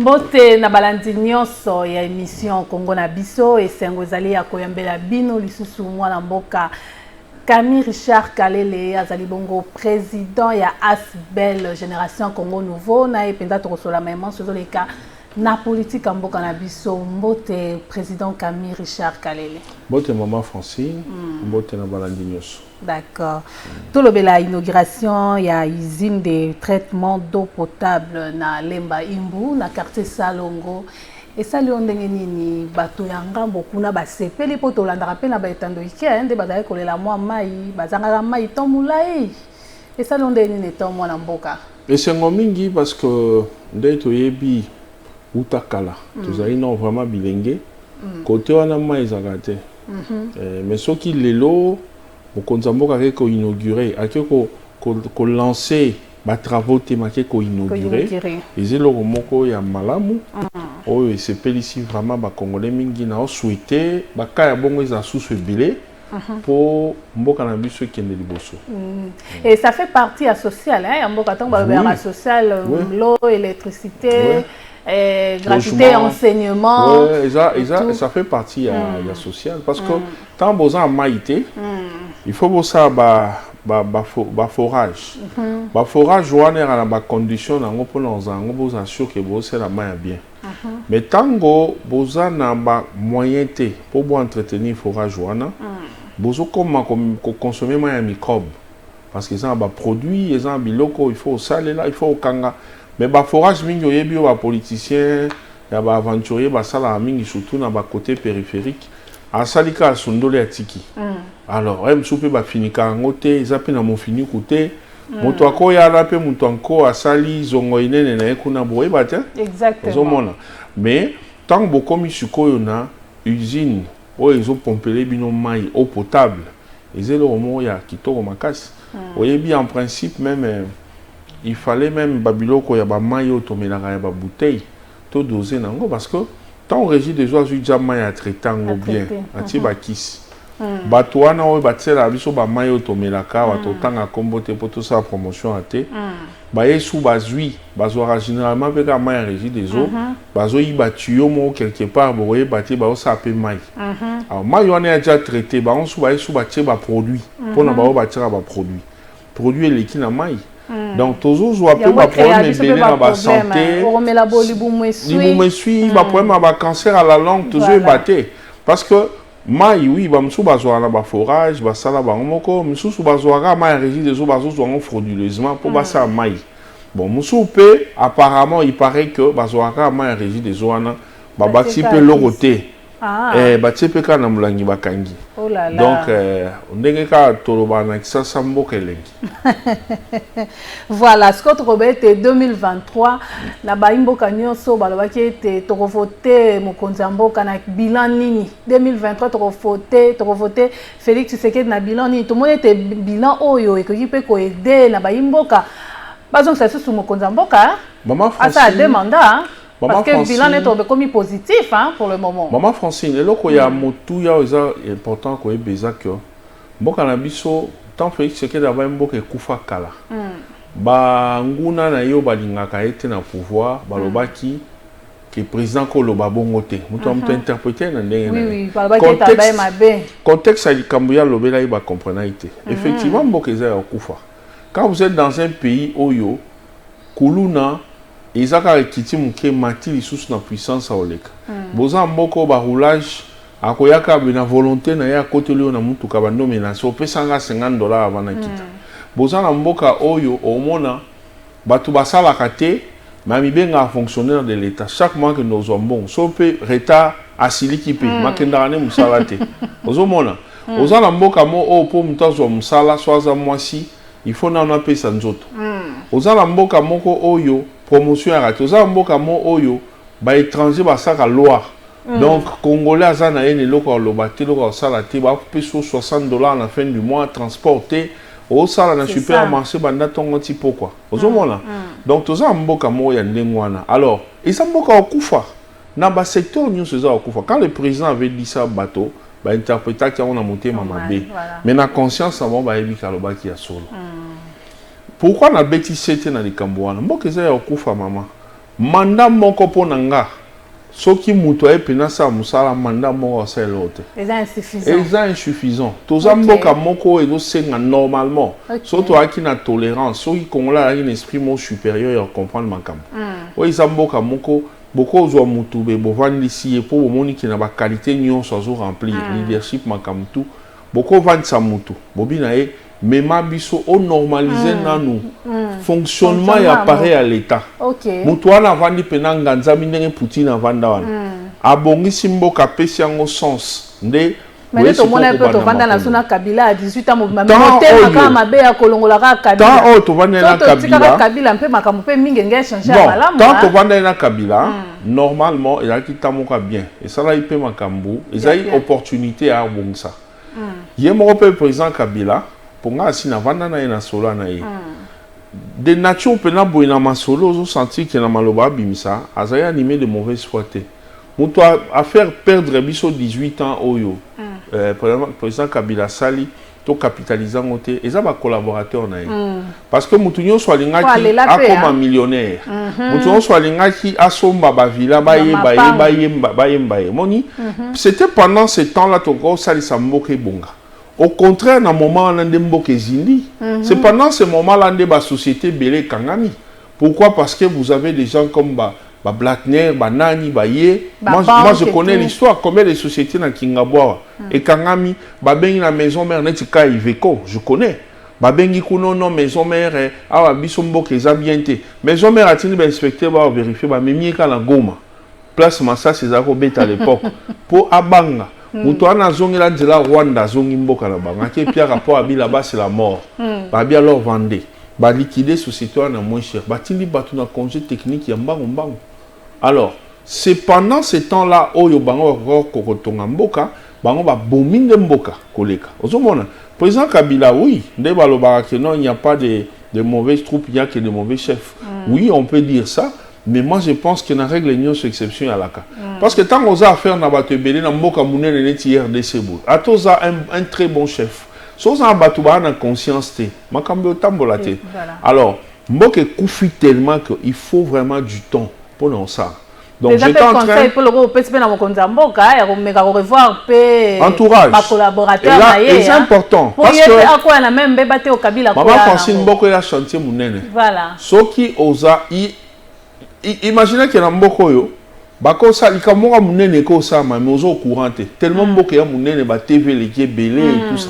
Mbote na balandi nyonso ya émission Congo na biso esengo ezali ya koyambela bino lisusu mwana mboka Camille Richard Kalele azali bongo président ya ASBEL Génération Congo Nouveau na ependa tokosola maman sozoleka na politique mboka na biso. Mbote président Camille Richard Kalele. Mbote maman Francine, mbote na balandi nyonso. D'accord. Tout le la inauguration, il y a usine de traitement d'eau potable na Lemba Imbu, na quartier Salongo. Et ça, lui, on a dit bato yanga bokuna ba sepeli po to landa rapena ba etando ikia ende bazali kolela mwa mai bazanga mai tomulai. Et ça, on a dit to mwana mboka. Et c'est ngomingi parce que ndai to yebi utakala. Tozali non vraiment bilenge. Côté wana mai zakate. Mais ce qui lelo Mokonza mboka ko inauguré ko lancer ba travaux thématiques ko inauguré ezelo moko ya malamu oyo sepeli ici vraiment ba congolais mingi na souhaiter ba kaya bongo za sous ebele pour mboka na biso kende liboso. Et ça fait partie à social hein mboka tant ba social l'eau, électricité gratuité, enseignement. Ça fait partie à social parce que tant besoin maïté, il faut bosser forage. Forage on est dans la condition on peut nous assurer que bosser la main bien. Mais tant que besoin na ba moyen pour entretenir forage on besoin comme consommer moins microbe parce que ça ba produit ils ont biloko il faut saler là il faut kanga. Mais le forage, il y a des politiciens, il y a des aventuriers, surtout dans le côté périphérique. En salika sondole atiki. Alors, même si on finir en côté, ils appellent mon fini côté. Moto ako ya la pe moto anko asali zongo inene na ekuna boye bata. Exactement. Mais tant que beaucoup misuko yona usine où ils ont pompé les bino mai eau potable, ils ont le ya kitoko makasi. Oyebi en principe même il fallait même babiloko ya ba mayo to melaka ya ba bouteille to doser nango parce que tant on régit des oiseaux déjà ya traitant bien ati ba kiss bato wana o batsela biso ba mayo to melaka wa to tanga kombote pour tout ça promotion até ba yesu bazui bazora généralement pe ka maya régit des eaux bazo yi batuyo mo quelque part boye baté ba o sape mai alors mayo wana déjà traité ba on sou ba yesu batie ba produit pour na ba o batira ba produit eleki na mai. Donc toujours je vois peu ma problème de la santé ma problème ma cancer à la langue toujours batté parce que mai oui ba msu bazwa na ba forage ba sala ba moko msu bazwa ma régime des eaux bazwa frauduleusement pour ba ça mai bon msu pe apparemment il paraît que bazwa ma régime des eaux na ba bati pe loroté bati pe kana mulangi bakangi. Oh là là. Donc, on toloba na kisasa mboka elengi. Voilà, Scott Robert 2023 na baimboka nyonso balobaki ete tokovote mokonzi mboka na bilan nini 2023 tokovote Félix Tshisekedi na bilan nini tomoni ete bilan oyo ekoki pe ko aider na baimboka bazong sa susu mokonzi mboka Maman Francine a demandé parce que le bilan est comme positif hein, pour le moment. Maman Francine, et là qu'il y a motu ya important qu'on ait besoin que mboka na biso tant Félix Tshisekedi d'abord mboka ekufa kala. Ba nguna na yo balingaka ete na pouvoir balobaki que président ko loba bongo te. Mutu interpréter na ndenge na. Oui, balobaki etabaye mabe. Contexte ali kambuya lobela iba comprendre ite. Effectivement mboka eza ekufa. Quand vous êtes dans un pays oyo kuluna ezaka ekiti muke mati lisusu na puissance aoleka boza mboko ba roulage akoyaka na volonté na ya côté leo na mutuka ba nomination pesanga $50 avant kita boza na mboka oyo omona batu basala kate mami benga fonctionnaire de l'état chaque mois que nous sommes bon sope retard asiliki pe makenda ne musala te ozomona oza na mboka mo o po mutazo musala swaza mwasi il faut na pesa nzoto oza na mboka moko oyo promotion à raté. Aux amboka mo oyo ba étranger ba saka loi. Donc congolais azana ene loko lobate loko sala te ba peso $60 à la fin du mois transporté au sala na supermarché banda tongo ti pourquoi. Ozomona. Donc tous amboka mo ya ndengwana. Alors, et ça mboka okufa. Na ba secteur nyonso za okufa. Quand le président avait dit ça bateau, ba interpréta ki on a monté mamabe. Mais na conscience avant ba yebi kaloba ki ya solo. Pourquoi na bêtise c'était dans les Cambouana? Mboka eza ya okufa mama. mandat moko ponanga soki muto e penasa musala mandat moko sa elote c'est insuffisant toza mboka moko ezo senga normalement surtout aki na tolérance soki kongola a un esprit mo supérieur à comprendre makambo o za mboka moko boko zo mutu be bovandisi e po bomoni ki na ba qualité nyonso azo remplir leadership makambo tout boko vandisa mutu bobina e mema biso o normaliser nanu fonctionnement ya appareil à l'état mutu wana vandi penanga nzambi ndenge Poutine avanda wana abongisi mboka pesi yango sens nde mais to mona pe to vanda na suna Kabila à 18 ans motel ka mabe ya kolongola ka Kabila tant to vanda na Kabila Kabila mpe makambo pe mingi nge changer malamu tant to vanda na Kabila normalement il a quitté moka bien et ça là il peut makambo il a une opportunité à bongisa yemo pe président Kabila ponga asina vanda na ina solo na ye de nature pena boina masolo zo sentir que na maloba bimisa azaya animé de mauvaise foi te muto a faire perdre biso 18 ans oyo président Kabila sali to capitalisant ngote eza ba collaborateur na ye parce que mutu nyonso alingaki akoma millionnaire mutu nyonso alingaki asomba ba villa bayemba moni c'était pendant ce temps là to ko sali samboke bonga. Au contraire, dans le moment où on c'est pendant ce moment-là que la société belé kangami. Pourquoi? Parce que vous avez des gens comme Blackner, Nani, Baye. Moi, je connais l'histoire. Combien de sociétés dans Kingaboa et Kangami, Babengi la maison mère, Netika Iveco, je connais. Babengi Kuno, non, maison mère, ah, Bisombo, Kezabiente. Maison mère a-t-il inspecté, vérifier, Mimi la Goma. Place Massa, c'est à l'époque. Pour Abanga. Mutu ana zongi la djela Rwanda zongi mboka na banga ke pia rapport abi là-bas c'est la mort. Ba bi alors vendre. Ba liquider société na moins cher. Ba tili batu na congé technique ya mbango. Alors, c'est pendant ce temps-là oyo bango kokotonga mboka, bango ba bominde mboka koleka. Ozomona, président Kabila oui, nde balobaka que non, il n'y a pas de mauvaises troupes, il y a que de mauvais chefs. Oui, on peut dire ça. Mais moi, je pense que la règle est sur exception à la cas. Parce que tant qu'on a affaire à Batebele, dans Mboka Mounen et Netier de Sebou, à tous un très bon chef. Sauf à Batouba, dans conscience, Makambo Tambolate. Alors, Mboka Koufi tellement qu'il faut vraiment du temps pour nous ça. Donc, j'étais en train entourage. Et c'est important. Parce que maman Francine Mboko a chanté Mounene. Voilà. Ce qui osa imaginez que dans Mboko yo bako sa likamoka munene ko sa mais ozo courante tellement Mboko ya munene ba TV les belé et tout ça.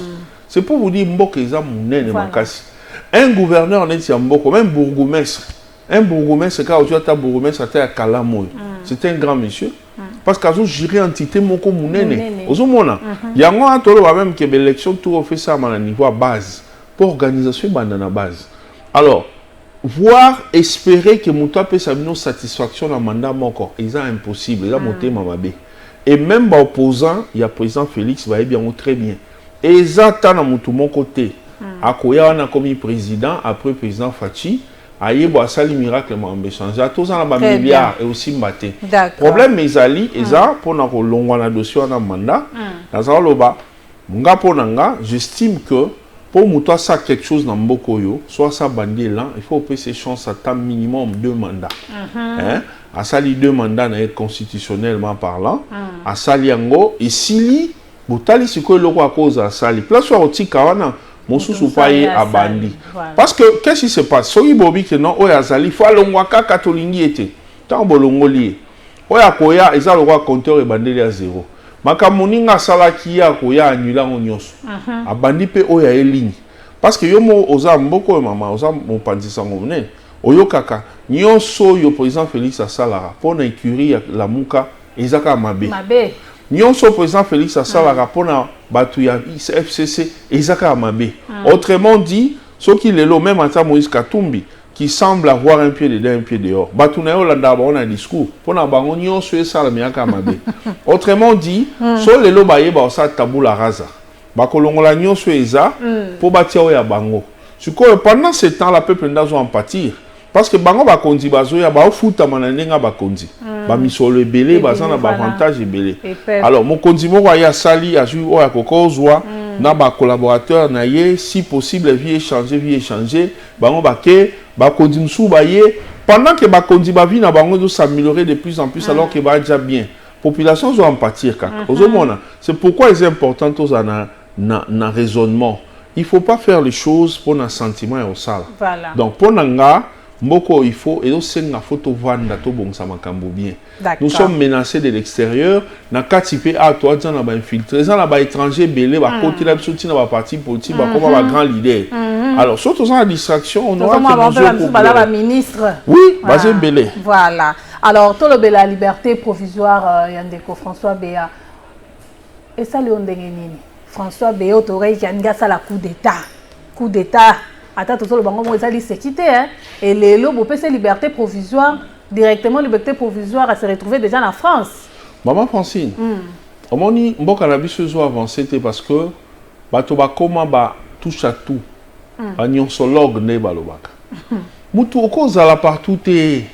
C'est pour vous dire Mboko eza munene makasi. Un gouverneur net ya Mboko, même bourgmestre. Un bourgmestre quand tu as bourgmestre à Kalamoy. C'est un grand monsieur parce qu'azo gérer entité moko munene. Ozo mona. Yango atolo ba même que l'élection tout fait ça à niveau base pour organisation bandana base. Alors voir, espérer que Mouta peut s'amener satisfaction dans le mandat encore, c'est impossible. Il a monté Mamabé. Et même opposant, il y a le président Félix, va bien très bien. Et ils attendent à mon côté. À Koya, on a commis président, après président Fachi, aïe, bon, ça, le miracle m'a changé. À tous, on a un milliard et aussi mbaté. Problème, mes alliés, ils ont, pour nous, on a un dossier, on a un mandat. J'estime que pour Mouta ça quelque chose dans Mbokoyo, soit ça bandé là, il faut payer ses chances à temps minimum 2 mandats. À sali 2 mandats constitutionnellement parlant, à sali ango et sili, botali ce que le roi cause à sali. Place soit au tikawana, mon sous paye à bandi. Parce que qu'est-ce qui se passe? Soyi bobi que non, oya sali, faut aller waka katolingi était. Tant bolongo lié. Oya koya, ils ont le roi compteur et bandé à 0. Makamoninga salaki ya koya annula nyonso abandi pe oya eligne parce que yo mo oza mboko mama oza mo pandisa ngomne oyo kaka nyonso yo président Félix asalara pona écurie ya la muka ezaka mabe nyonso président Félix asalara pona batu ya FCC ezaka mabe autrement dit ceux qui lelo même ata Moïse Katumbi qui semble avoir un pied dedans, un pied dehors. Batuna yo landa ba on a discours. Pona bango nyonso e sala miaka mabe. Autrement dit, so lelo baye ba sa tabula rasa. Ba kolongola nyonso eza pour batia ya bango. Siko pendant ce temps la peuple ndazo en pâtir parce que bango ba kondi bazo ya ba futa mananenga ba kondi. Ba misolo ebele ba sana ba avantage ebele. Alors mon kondi moko ya sali a ju o ya kokozwa na ba collaborateur na ye si possible vie échanger bango ba ke bakondi msu baye pendant que bakondi ba vie na bango doit s'améliorer de plus en plus alors que ba déjà bien population doit en pâtir kaka c'est pourquoi c'est important tous na raisonnement il faut pas faire les choses pour un sentiment et au sala donc pour nanga mboko il faut et aussi na photo vanda to bongsa makambo bien nous sommes menacés de l'extérieur na katipe a toi dans na ba infiltré ça na ba étranger belé ba côté la soutien na ba parti politique ba comme ba grand leader alors surtout dans la distraction on aura que ministre oui basé belé voilà alors tout le la liberté provisoire yandeko François Béa et ça le ndenge nini François Béa autoré qui anga ça la coup d'état attends tout le bango ils allaient se quitter et les lobes peut liberté provisoire directement liberté provisoire à se retrouver déjà en France maman Francine omoni mboka na biso zo avancer parce que bato ba comment ba touche à tout ba nyonsologue ne balobaka mutu okozala partout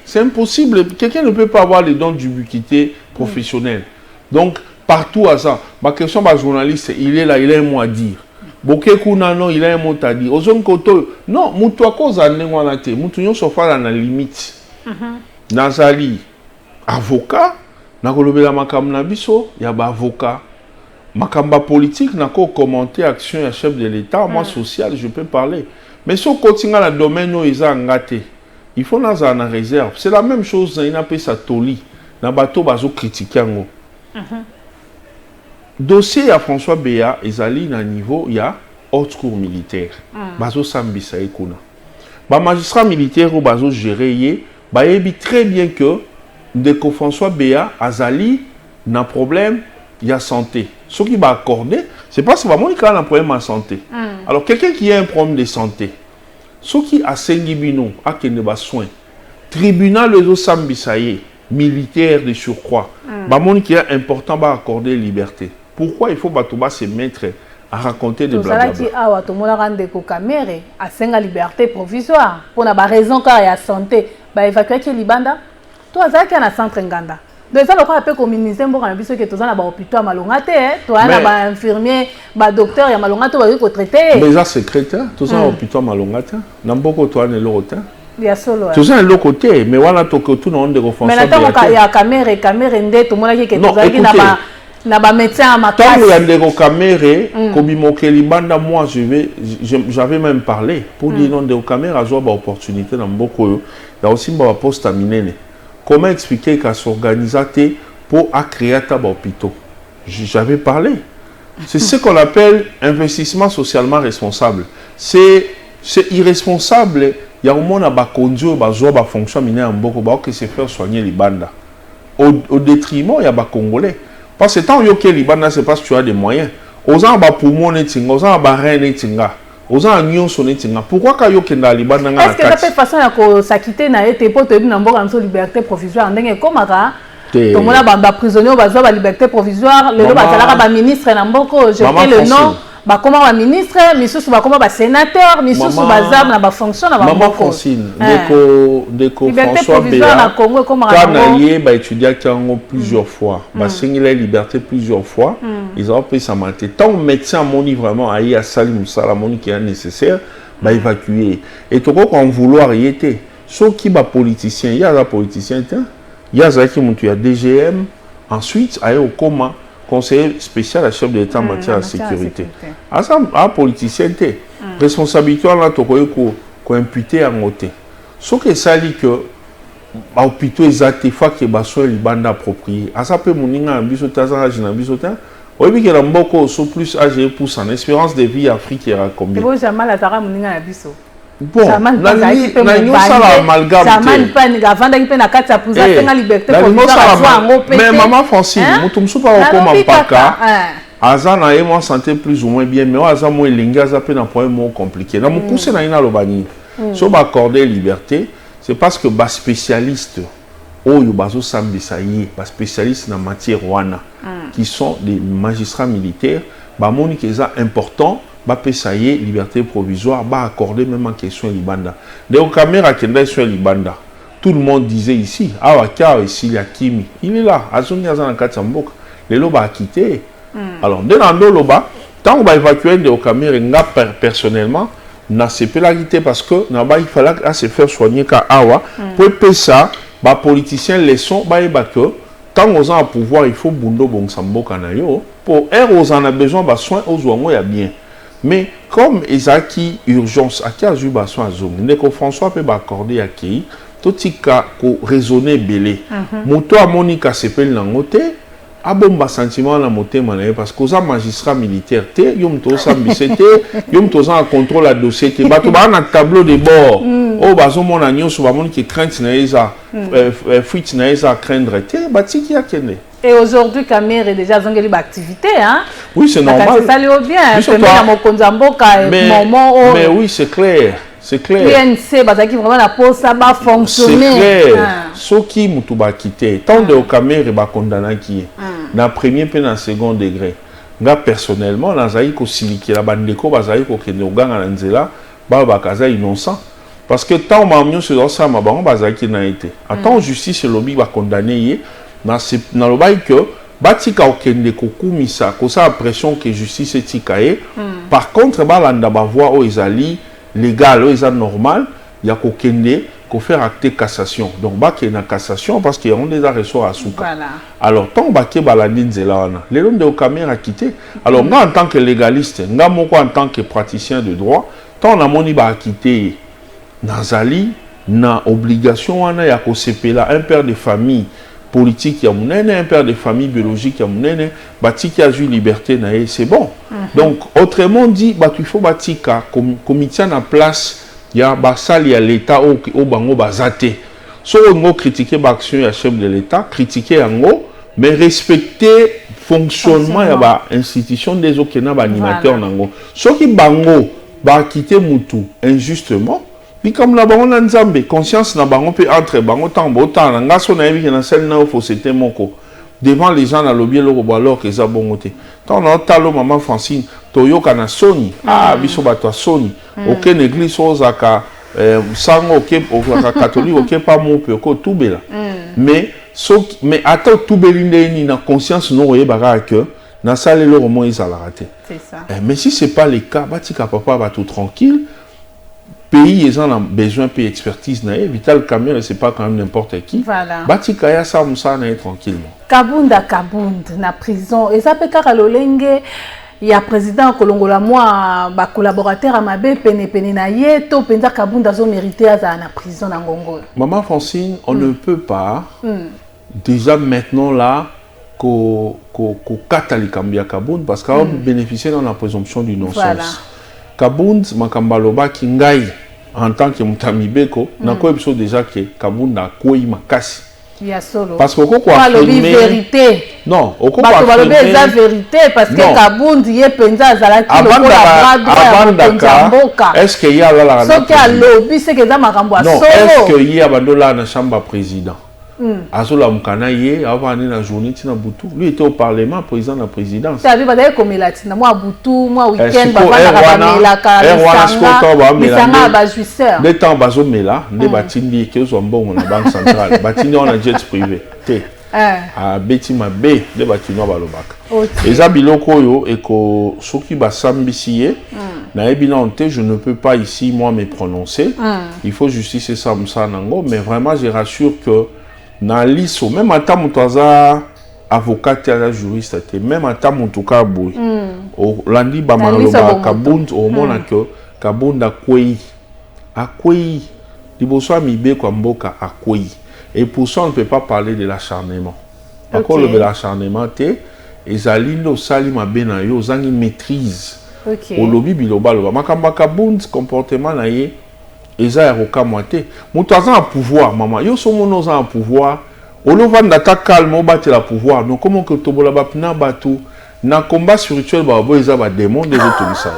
c'est impossible quelqu'un ne peut pas avoir les dons d'ubiquité professionnelle donc partout à ça ma question ba journaliste il est là il a un mot à dire Bokekuna non il a un mot à dire ozon koto non mutu akoza ndengwana te mutu nyonso fala na limite nazali avocat na kolobela makambo na biso ya ba avocat makamba politique na ko commenter action ya chef de l'état moi social je peux parler mais si on continue dans le domaine où ils ont gâté il faut nous en réserve c'est la même chose il n'a pas sa toli na bateau bazo critiquer ngo dossier à François Béa ezali na niveau il y a haute cour militaire bazo sambisa ekuna ba magistrat militaire ou bazo gérer yé ba yebi très bien que ndeko François Béa azali na problème il y a santé ce qui va accorder c'est pas que vraiment il a un problème en santé alors quelqu'un qui a un problème de santé ce qui a sengibino a kende ba soin tribunal de sambisaye militaire de surcroît ba mon qui est important va accorder liberté. Pourquoi il faut batuba se mettre à raconter des blablabla? Tout ça qui a wa tomola rande ko camere a senga liberté provisoire pour na ba raison car ya santé ba évacuer ki libanda to azaki na centre nganda donc ça le quoi peut communiser mboka na biso que to za na ba hôpital malonga te to na ba infirmier ba docteur ya malonga to ba ko traiter déjà secrétaire to za hôpital malonga te na mboko to na lorota ya solo tout ça le côté mais voilà to que tout non de François mais là ya camere nde to mona ki que to za ki na ba na ba médecin à ma classe. Tant qu'il y a des caméras, moi j'avais même parlé pour dire non des caméras ont une opportunité dans beaucoup. Il y a aussi un poste à miner. Comment expliquer qu'à s'organiser pour créer un hôpital? J'avais parlé. C'est ce qu'on appelle investissement socialement responsable. C'est irresponsable. Il y a au moins un conduit qui fonction miner en beaucoup que c'est faire soigner les bandes. Au détriment il y a des Congolais. Parce que tant que Liban, c'est parce que tu as des moyens. Aux gens ba poumon netinga, aux gens ba rein netinga, aux gens agnon son netinga. Pourquoi quand yo kenda Liban na ngana? Est-ce que ça peut façon ya ko s'acquitter na été pour te na mboka na liberté provisoire ndenge komaka? To mona ba prisonnier ba zo ba liberté provisoire, le ba zalaka ba ministre na mboko, je sais le nom. Bah comment va ministre, misusu bah comment va sénateur, misusu bah zab na ba fonction na ba maman Francine, deko François Béa, quand naïe bah étudiant qui ont plusieurs fois, bah signé la liberté plusieurs fois, ils ont pris sa maté. Tant médecin moni vraiment aïe à salim ça la moni qui est nécessaire, bah évacuer. Et tout quoi qu'on vouloir y était. Sauf qui bah politicien, il y a la politicien, il y a ça qui monte il y a DGM, ensuite aïe au coma. Conseiller spécial à chef de l'État en matière de sécurité. À ça, à politicien, responsabilité, on a qu'on imputé à côté. Ce que ça dit que, l'hôpital exact, fois que les bandes appropriées. À ça, peut mon un biso tazara, j'ai un biso ta. Oui, que l'amboko sont plus âgés pour son espérance de vie africaine à combien? Bon, j'ai mal à tara mon un biso. Bon, la nuit, ça va amalgame. Mais maman Francine, nous sommes pas au coma paka. Azan a moi santé plus ou moins bien, mais Azan moi linga zappé dans point mot compliqué. Dans mon cousin na ina lobani. Si on accorder liberté, c'est parce que bas spécialistes oyo bazo sambisayi, bas spécialistes en matière wana, qui sont des magistrats militaires, bah moni qui est important. Bah payer liberté provisoire, bah accorder même en question Libanda. Donc caméra qui est sur Libanda, tout le monde disait ici, ah ouais, ici il y a Kimi, il est là, Azoni Azan Katsambok, les loba a quitté. Alors dès l'ando loba, tant qu'on va évacuer des caméras, personnellement, na sepelaki parce que il fallait se faire soigner ka awa pour ça ba politiciens leçon ba que tant aux gens à pouvoir il faut bundo bon samboka na yo pour aux en a besoin ba soin aux ouango ya bien mais comme ezaki urgence à qui a eu ba soin azongi ndeko François peut ba accorder à qui totika ko raisonner belé moto a monika sepel nango te abomba sentiment na motema na parce que aux magistrat militaire te yom to sambise te yom to za contrôle la dossier te bato ba na tableau de bord o bazo mona nyonso ba moni ki crainte na eza fuite na eza craindre te batiki ya kende. Et aujourd'hui Camille est déjà zongeli ba activité hein. Oui, c'est normal. C'est ça le bien, c'est na mokonza mboka moment mais oui, c'est clair. C'est clair. PNC, qui vraiment la pose ça va fonctionner. C'est clair. Ce qui m'a tout quitté. Tant de caméras va condamner qui est. Dans premier puis dans second degré. Nga personnellement, dans zaï ko siliki la bandeko bazaï ko kende oganga na nzela ba bakaza innocent. Parce que tant ma mio sur ça ma bango bazaï qui n'a été. Attends justice le lobby va condamner dans le bail que batika okende ko kumisa ko sa pression que justice etikaye. Par contre ba landa ba voix o ezali légal, c'est normal, il y a qu'au faire acter cassation. Donc, il y a une cassation parce qu'il y a des ressorts à souka. Voilà. Alors, tant que balandine zelana, les hommes de caméra a quitté. Alors, moi, en tant que légaliste, moi, en tant que praticien de droit, tant on a moni ba quitté, nazali, na obligation, on a un père de famille politique, un père de famille biologique, bati qui a eu liberté, c'est bon. Donc, autrement dit, il faut batika, comme il tient en place, il y a l'État au bango bazate. Si on critique l'action du chef de l'État, critiquer en mais respecter le fonctionnement de l'institution des autres animateurs. Ce qui bango va quitter Moutou injustement. Puis comme la bango nzambe conscience na bango peut entre bango tambo tant nga so na yebi na sel na fo c'était moko devant les gens na lobby lo bo alors que za bongote tant na talo maman Francine toyoka na soni biso bato soni aucune église ozaka sango OK catholique OK pas mon peu ko tubela mais attends tubelinde ni na conscience no yebaka que na sale lo mo izala raté c'est ça mais si c'est pas le cas batika papa va tout tranquille. Pays, ils ont besoin de expertise. Vital Cameroun, c'est pas quand même n'importe qui. Voilà. Batikaya ça tranquillement. Kabunda na prison. Et ça peut caralolenge. Il y a président Kolongola moi, ba collaborateur à ma pene na yeto penza Kabunda zo mérité à na prison na Ngongo. Maman Francine, on ne peut pas déjà maintenant là ko katali kambia Kabunda parce qu'on bénéficier dans la présomption d'innocence. Voilà. Kabund makambaloba kingai en tant que mutamibeko na ko episode déjà que Kabund na koi makasi ya solo parce que ko affirmer vérité non ko affirmer la vérité parce que Kabund ye penza azalaki lokola bradwa est-ce que y a la so que lobby c'est que za makambo solo non est-ce que y a bandola na chambre président Azola Mukana ye avant la journée tina Boutou lui était au parlement président de la présidence ça veut dire comme la tina moi Boutou moi week-end bana la ka ba jouisseur le temps bazo mela ne batindi ke zo mbongo na banque centrale batindi on a jet privé te a betima b de batino balobaka eza biloko yo eko soki basambisiye na ebina onte je ne peux pas ici moi me prononcer il faut justice ça nango mais vraiment je rassure que na liso même à ta mutoza avocat et la juriste même à ta mutuka boy o landi ba maloba Kabund au mona que Kabunda kwei akwei liboso mibe kwa mboka akwei et pour ça on ne peut pas parler de l'acharnement encore le l'acharnement te ezalindo sali mabena yo zangi maîtrise au lobby biloba loba makamba Kabund comportement na ye eza ya kokamwate mutu aza na pouvoir mama yo so mono za na pouvoir olovanda ta calme obatela pouvoir donc comment que tobola bapina bato na combat spirituel babo eza ba démon des autolisa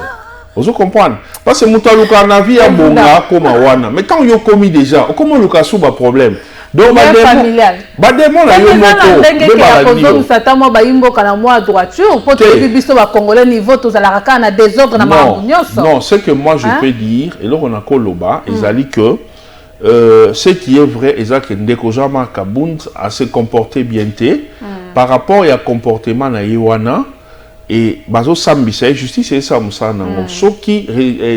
ozo comprendre parce que mutu aluka na vie ya bonga koma wana mais tant yo komi déjà comment luka sou ba problème donc ba démon la yo moko be ba kozo sata mo ba imbo kana moi droiture pour te biso ba congolais niveau to za la raka na désordre na mamunyoso non c'est que moi je peux dire et là on a koloba ezali que ce qui est vrai ezaki ndeko jama Kabund a se comporter bien par rapport à comportement na yewana et bazo sambisa justice et ça musa nango soki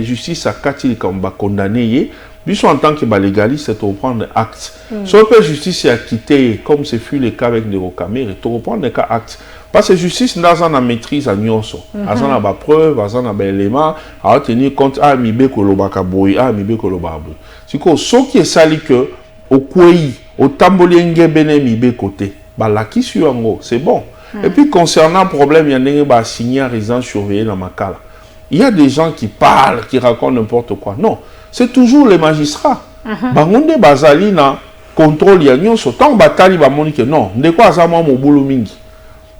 justice a kati comme ba condamné biso en tant que légaliste c'est de prendre acte so que justice a quitté comme ce fut le cas avec Ndeko et to reprendre cas acte parce que justice n'a na maîtrise à nyonso azana ba preuve azana ba élément à tenir compte a mibe kolobaka boy a mibe kolobabo siko soki esali que au kwei au tamboli ngebene mibe côté ba la qui sur yango c'est bon. Et puis concernant le problème, il y a un signé à résidence surveillée dans Makala. Il y a des gens qui parlent, qui racontent n'importe quoi. Non, c'est toujours les magistrats. Bangonde bazali na contrôle ya nyonso tant batali ba monike non, ndeko azama mo bulu mingi.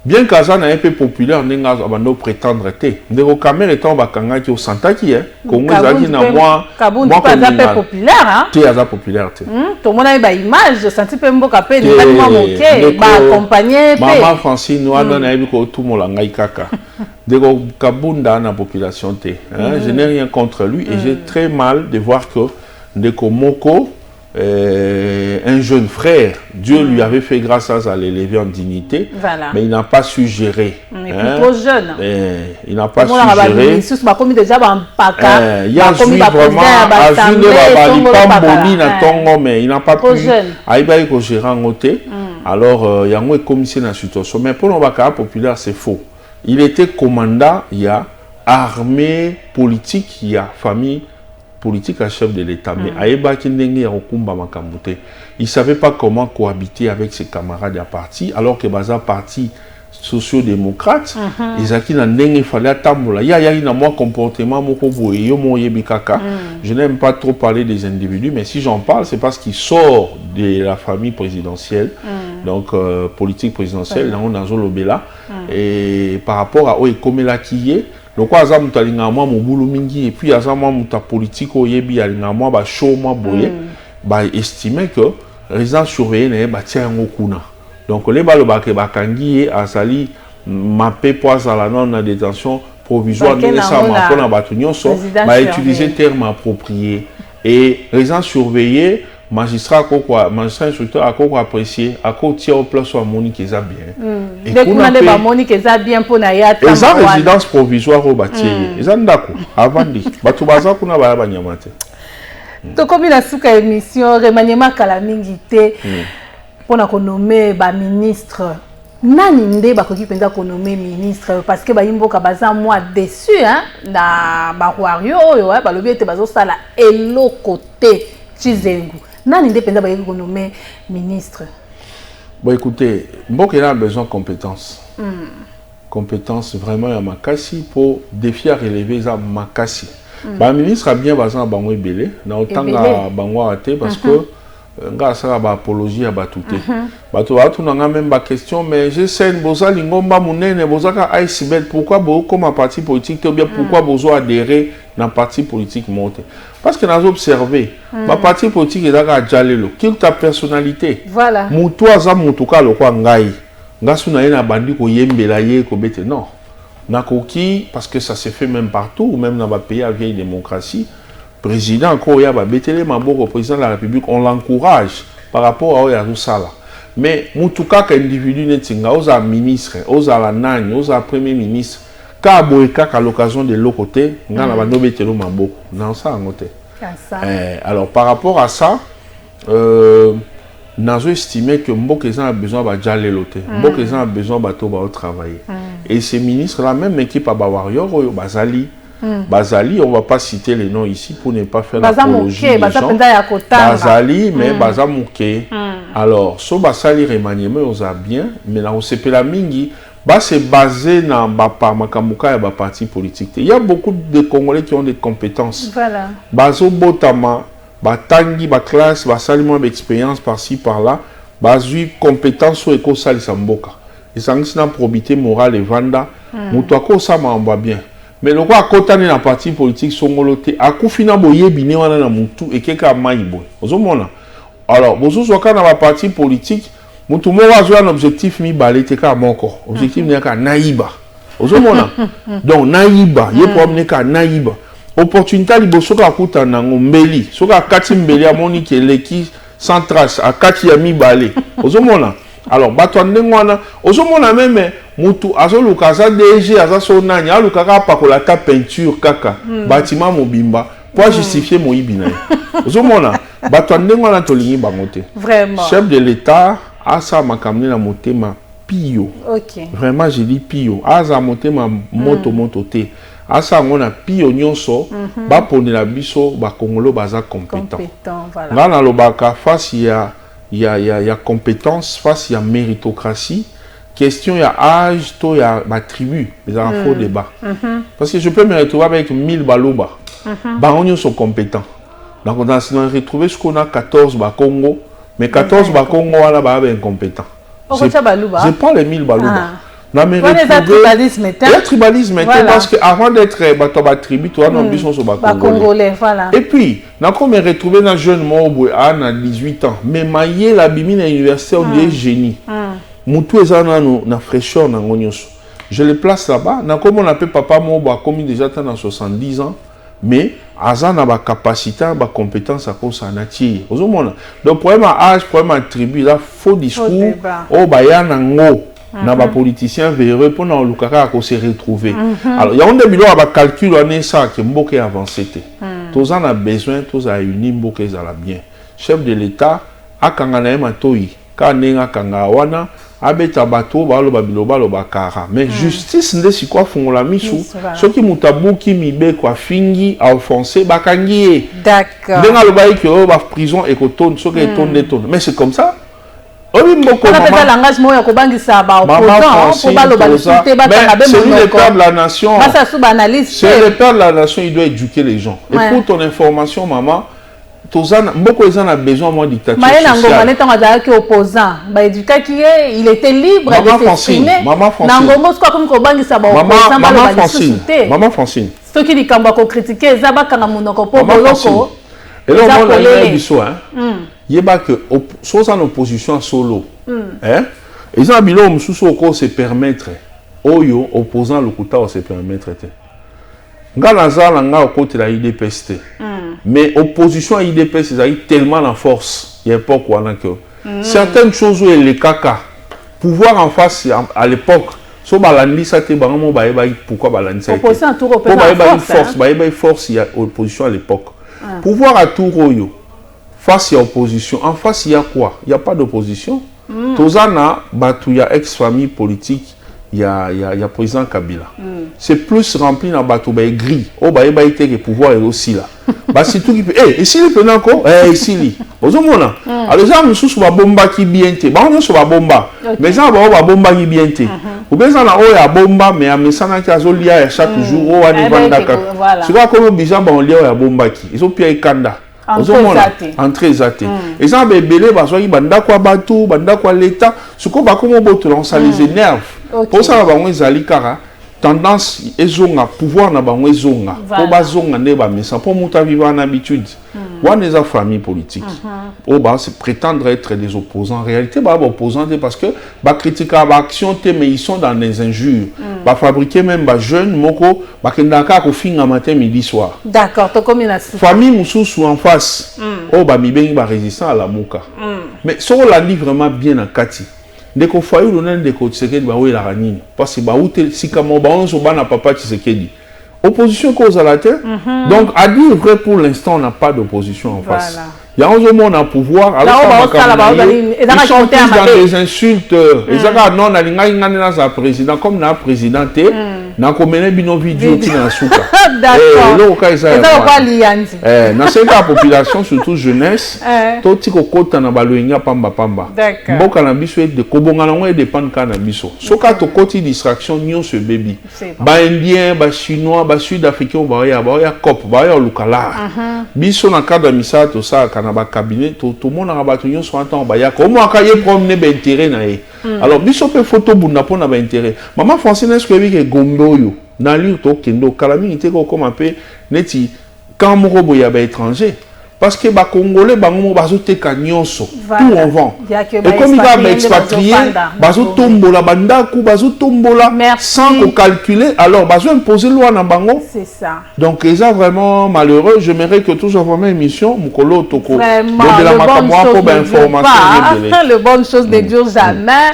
Bien qu'Azana est un peu populaire, on a prétendre être. Ndeko Kamere étant bakanga qui au santaki Congo zaki na moi pas un populaire hein. Tu es populaire tu. Tout le monde a une image, senti peu mboka pe de tellement moqué, ba accompagner pe. Maman Francine nous a donné ko tout mon langai kaka. Ndeko Kabunda na population te. Je n'ai rien contre lui et j'ai très mal de voir que Ndeko Moko un jeune frère, Dieu lui avait fait grâce à l'élever en dignité, mais il n'a pas su gérer. Mais trop jeune. Il n'a pas su gérer. Il y a vraiment mais il n'a pas pu. Gérer en côté. Alors, il y a un commissaire dans la situation. Mais pour le populaire, c'est faux. Il était commandant, il y a armée politique, il y a famille politique à chef de l'État, mais il ne savait pas comment cohabiter avec ses camarades à parti, alors que Baza parti sociodémocrate, il fallait attendre. Il y a un comportement, je n'aime pas trop parler des individus, mais si j'en parle, c'est parce qu'il sort de la famille présidentielle, donc politique présidentielle, dans Lobela, et par rapport à Oekomela qui est, donc aza mutalinga mwa mobulu mingi et puis aza mwa muta politique oyebi alinga mwa ba show mwa boye ba estimer que résidence surveillée ne ba tia ngo kuna donc les balobake bakangi azali mapé poisala non na détention provisoire ne sa ma pona batu nyonso ba utiliser terme approprié et résidence surveillée magistrat instructeur a quoi apprécier à quoi tirer au place à Monique et bien et qu'on a des Monique et bien pour naïa et ça résidence provisoire au bâtiment ils ont d'accord avant dit batu baza kuna ba banyamate to comme la souka émission remaniement kalamingité pour na nommer ba ministre nani nde bakoki penza ko nommer ministre parce que ba yimboka baza moi déçu hein na ba wario oyo ba lobi ete bazo sala elokote Chizengu. Nani ndependa ba yeko nommer ministre. Bon écoutez, Mbokela a besoin de compétences. Compétences vraiment à Makassi pour défier à relever ça Makassi. Ba ministre a bien besoin bango ebele na autant ga bango até parce que nga ça ba apologie à batouté. Bato batu na même ba question mais je sais boza lingomba munene boza ka iceberg pourquoi bo comme un parti politique ou bien pourquoi bozo adhérer dans parti politique monte. Parce que nous avons observé, ma parti politique est d'accord à Jalelo, quelle ta personnalité. Voilà. Moutoua za moutouka le kwa ngai. Ngasu na yena bandi ko yembela ye ko bete non. Nakoki parce que ça se fait même partout ou même dans les pays à vieille démocratie. Président ko ya ba betele maboko président de la République on l'encourage par rapport à Oya Sala. Mais moutouka ka individu netinga oza ministre, oza la nani, oza premier ministre. À l'occasion de l'autre côté, on a alors par rapport à ça, nous avons estimé que Mbokezan a besoin de déjà l'autre. Mbokezan a besoin de travailler. Et ces ministres-là, même l'équipe à Bawario, Bazali, on ne va pas citer les noms ici pour ne pas faire l'apologie des gens. Bazali, mais Bazamouké. Alors, so Basali remaniement, on a bien, mais là on s'est fait la mingi. C'est basé dans le parti politique. Il y a beaucoup de Congolais qui ont des compétences. Voilà. Bazo Botama, Batangi, classe, salement d'expérience par-ci, par-là, bazo compétences sur l'écosal Samboka. Et ça a probité morale et vanda. Moutouako, ça m'a bien. Mais le roi a contenu dans le parti politique, Songolote, a koufina boye bine wana na moutou et keka maïbo. Alors, bozo soka dans le parti politique, Moutou mo a un objectif mi balé ka moko. Objectif n'est qu'à naïba. Donc naïba, il faut amener qu'à naïba. Opportunité liboso ka kuta nango mbeli. Soka kati mbeli a moni ke leki sans trace a kati ya mi balé. Alors bato ndengwana, ozomona même mutu azoluka aza DG aza sonani alukaka pakola ta peinture kaka bâtiment mobimba pour justifier moyibi na ye ozomona bato ndengo na tolingi bango te vraiment chef de l'état asa makamni na motema pio OK vraiment je dis pio asa motema moto te asa ngona pio nyonso ba ponela biso ba kongolo baza compétent voilà ngana lobaka face ya compétence face ya méritocratie question ya âge to ya ba tribu mais un faux débat parce que je peux me retrouver avec 1000 baloba ba on sont compétents donc on a retrouvé ce qu'on a 14 ba Congo mais 14 ba Congo wala ba incompétents je prends les 1000 baloba na me retrouver tribalisme voilà. Parce que avant d'être ba tribu toi non biso so ba congolais voilà et puis na ko me retrouver na jeune mobo à 18 ans mais maye la bimi na université on est génie mutu ezana na fraîcheur na ngonyos je le place là-bas na comme on appelle papa mobo a commis déjà dans 70 ans mais azana ba capacité ba compétence à cause en atier ozomona donc problème à âge problème à tribu là faux discours o ba ya nango na ba politicien véreux pour na lukaka ko se retrouver alors il y a un bilo ba calcul on est ça que mboke avancé té tous en a besoin tous a uni mboke za la bien chef de l'état akanga na matoi ka nenga kanga wana abeta bato balo babiloba lo bakara mais justice nde sikwa fungola misu soki mutabuki mibe kwa fingi a offensé bakangi d'accord ndenga lo baiki o ba prison et koton soki etonde ton mais c'est comme ça oui mboko maman on a langage moya ko bangisa ba opposant pour balo balisuté batanga be c'est le père de la nation ça sous analyse c'est le père de la nation il doit éduquer les gens et pour ton information maman beaucoup de gens ont besoin de dictature sociale. Mais opposant, il était libre de s'exprimer. Maman Francine. Ceux qui disent qu'on critique, ils ont et là, on a eu du soin. Il y a que soit en opposition solo. Ils ont un sous se permettre. Oyo opposant le coup se permettre. Ngala côté la IDPST. Mais opposition à IDPS, ils ont tellement la force. Il y a pas quoi que certaines choses où les caca pouvoir en face à l'époque. So balandi ça te bango pourquoi balandi ça. Opposition tout représente force, force il y a opposition à l'époque. Pouvoir à tout royo. Face il y a opposition. En face il y a quoi? Il y a pas d'opposition. Tozana batu ya ex-famille politique. Il y a président Kabila. C'est plus rempli dans bateau gris. Oh bah il été que pouvoir est aussi là. Bah c'est tout qui peut. Eh ici le penant ko ici li. Ozomona. Alors ça nous sous ba bomba qui bien té. Bah on sur ba bomba. Mais ça ba bomba qui bien té. Ou bien ça na o ya bomba mais à mesana qui azolia chaque jour o ani vandaka. C'est quoi comme bizarre ba on lia ya bomba qui. Ils ont pierre kanda. Entrée zate. Et ça belé ba so banda kwa bateau, banda kwa l'état. Ce ko ba comme boto ça les énerve. Pour ça ba ngezali kara tendance ezonga pouvoir na bango ezonga po bazonga ne ba mesa pour muta vivre en habitude wana eza famille politique o ba se prétendre être des opposants en réalité ba opposants parce que ba critiquer ba action te mais ils sont dans des injures ba fabriquer même ba jeune moko ba kendaka ko finga matin midi soir d'accord to comme une famille mususu en face o ba mi bengi ba résistant à la moka mais so la dit vraiment bien en kati dès qu'on fait le de Tshisekedi ba la ranine parce que ba outé si comme ba on so bana papa Tshisekedi opposition cause à la terre donc à dire vrai pour l'instant on n'a pas d'opposition en face il y a un monde en pouvoir alors ils sont tous dans des insultes ils non na linga ngana za président comme na présidenté na komene bino vidéo qui na souka d'accord na cette population surtout jeunesse to tiko kota na baloinga pamba mboka na biso de kobonga na ngwe dépend kana biso soka to koti distraction nyo ce baby ba indien ba chinois ba sud-africain ba ya cop ba ya lukala biso na cadre misa to ça kana ba cabinet to mona ba to nyo so entend ba ya ko mo akaye promener ba intérêt na e alors biso pe photo bunda pona ba intérêt maman Francine est-ce que gombo yo na lire to kendo kalami te ko comme un peu neti quand mo robo ya ba étranger parce que ba congolais bango bazo te kanyonso tout on vend et comme il va expatrier bazo tombola bandaku bazo tombola sans calculer alors bazo imposer loi na bango c'est ça donc ça vraiment malheureux j'aimerais que tous vraiment émission mukolo toko de la makamwa pour information le bonne chose ne dure jamais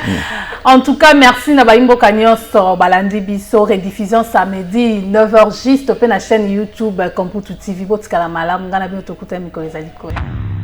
En tout cas, merci na baimbo kanyoso balandi biso rediffusion samedi 9h juste pe na chaîne YouTube Komputu TV botikala malamu ngana bino tokuta mikolo ezali koya.